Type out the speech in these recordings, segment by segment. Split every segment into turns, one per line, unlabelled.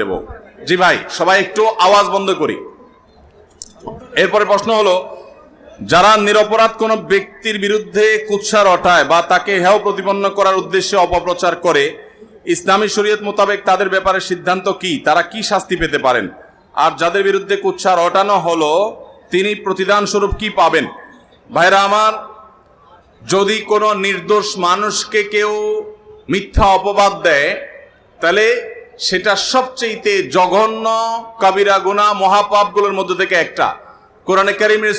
দেব। জি ভাই, সবাই একটু আওয়াজ বন্ধ করি। এরপরে প্রশ্ন হলো, যারা নিরপরাধ কোন ব্যক্তির বিরুদ্ধে কুৎসা রটায় বা তাকে হেয় প্রতিপন্ন করার উদ্দেশ্যে অপপ্রচার করে, ইসলামী শরীয়ত মোতাবেক তাদের ব্যাপারে সিদ্ধান্ত কি? তারা কি শাস্তি পেতে পারেন? আর যাদের বিরুদ্ধে কুৎসা রটানো হলো তিনি প্রতিদান স্বরূপ কি পাবেন? ভাইরা আমার, যদি কোনো নির্দোষ মানুষকে কেউ মিথ্যা অপবাদ দেয়, তাহলে সেটা সবচেয়ে জঘন্য কাবিরা গুনাহ মহাপাপগুলোর মধ্যে থেকে একটা। কোরআনে কারীমের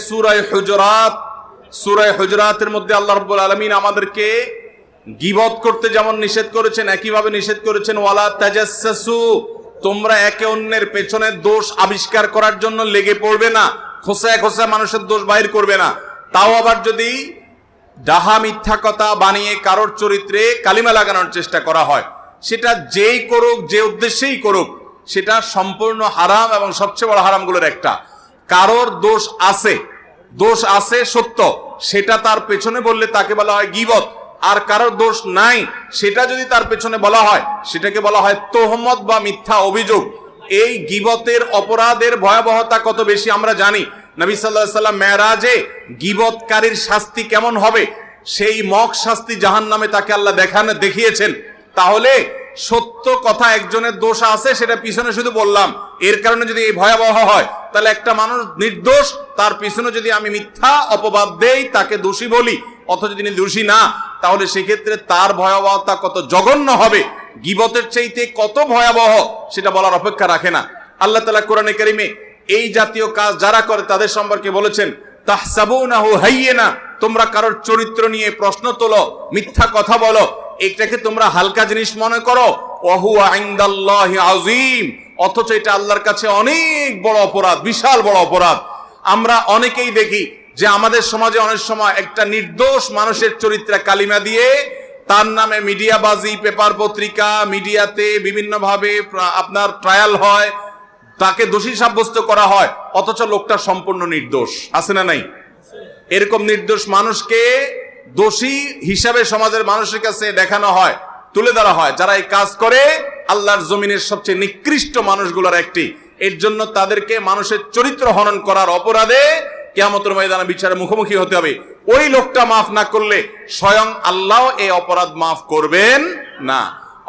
সূরা হুজুরাতের মধ্যে আল্লাহ রাব্বুল আলামিন আমাদেরকে গীবত করতে যেমন নিষেধ করেছেন, একইভাবে নিষেধ করেছেন ওয়ালা তাজাসসু, তোমরা একে অন্যের পেছনে দোষ আবিষ্কার করার জন্য লেগে পড়বে না, খোঁচায় খোঁচায় মানুষের দোষ বাইর করবে না। তাও আবার যদি ডাহা মিথ্যা কথা বানিয়ে কারোর চরিত্রে কালিমা লাগানোর চেষ্টা করা হয়, সেটা যেই করুক, যে উদ্দেশ্যেই করুক, সেটা সম্পূর্ণ হারাম এবং সবচেয়ে বড় হারামগুলোর একটা। কারোর দোষ আছে সত্য, সেটা তার পেছনে বললে তাকে বলা হয় গীবত। আর কারোর দোষ নাই সেটা যদি তার পেছনে বলা হয়, সেটাকে বলা হয় তোহমত বা মিথ্যা অভিযোগ। এই গীবতের অপরাধের ভয়াবহতা কত বেশি আমরা জানি। নবী সাল্লাল্লাহু আলাইহি ওয়াসাল্লাম মেরাজে গীবতকারীর শাস্তি কেমন হবে, সেই মক শাস্তি জাহান্নামে তাকে আল্লাহ দেখিয়েছেন। তাহলে সত্য কথা একজনের দোষ আছে, সেটা পিছনে শুধু বললাম, এর কারণে যদি এই ভয়াবহ হয়, তাহলে একটা মানুষ নির্দোষ, তার পিছনে যদি আমি মিথ্যা অপবাদ দেই, তাকে দোষী বলি, অথচ তিনি দোষী না, তাহলে সেক্ষেত্রে তার ভয়াবহতা কত জঘন্য হবে, গীবতের চাইতে কত ভয়াবহ, সেটা বলার অপেক্ষা রাখে না। আল্লাহ তাআলা কোরআনে কারীমে এই জাতীয় কাজ যারা করে তাদের সম্পর্কে বলেছেন, তাহসাবুনাহু হাইয়িনা, তোমরা কারোর চরিত্র নিয়ে প্রশ্ন তোলো, মিথ্যা কথা বলো, এটাকে তোমরা হালকা জিনিস মনে করো, ওয়া হুয়া ইনদাল্লাহি আযীম, অথচ এটা আল্লাহর কাছে অনেক বড় অপরাধ, বিশাল বড় অপরাধ। আমরা অনেকেই দেখি যে আমাদের সমাজে অনেক সময় একটা নির্দোষ মানুষের চরিত্রে কালিমা দিয়ে তার নামে মিডিয়াবাজি, পেপার পত্রিকা, মিডিয়াতে বিভিন্নভাবে আপনার ট্রায়াল হয়, তাকে দোষী সাব্যস্ত করা হয়, অথচ লোকটা সম্পূর্ণ নির্দোষ। আছে না নাই? এরকম নির্দোষ মানুষকে দোষী হিসাবে সমাজের মানুষের কাছে দেখানো হয়, তুলে ধরা হয়। যারা এই কাজ করে আল্লাহর জমিনের সবচেয়ে নিকৃষ্ট মানুষগুলোর একটি। এর জন্য তাদেরকে মানুষের চরিত্র হনন করার অপরাধে কিয়ামতের ময়দানে বিচারের মুখোমুখি হতে হবে। ওই লোকটা মাফ না করলে স্বয়ং আল্লাহ এই অপরাধ মাফ করবেন না।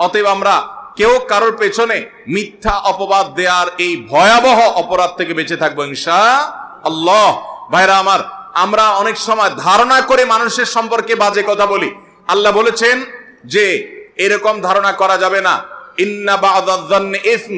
অতএব আমরা কেউ কারোর পেছনে মিথ্যা অপবাদ দেওয়ার এই ভয়াবহ অপরাধ থেকে বেঁচে থাকবো ইনশাআল্লাহ। ভাইরা আমার, আমরা অনেক সময় ধারণা করে মানুষের সম্পর্কে বাজে কথা বলি। আল্লাহ বলেছেন যে এরকম ধারণা করা যাবে না, ইন্না বা'দায-যান্নি ইসম।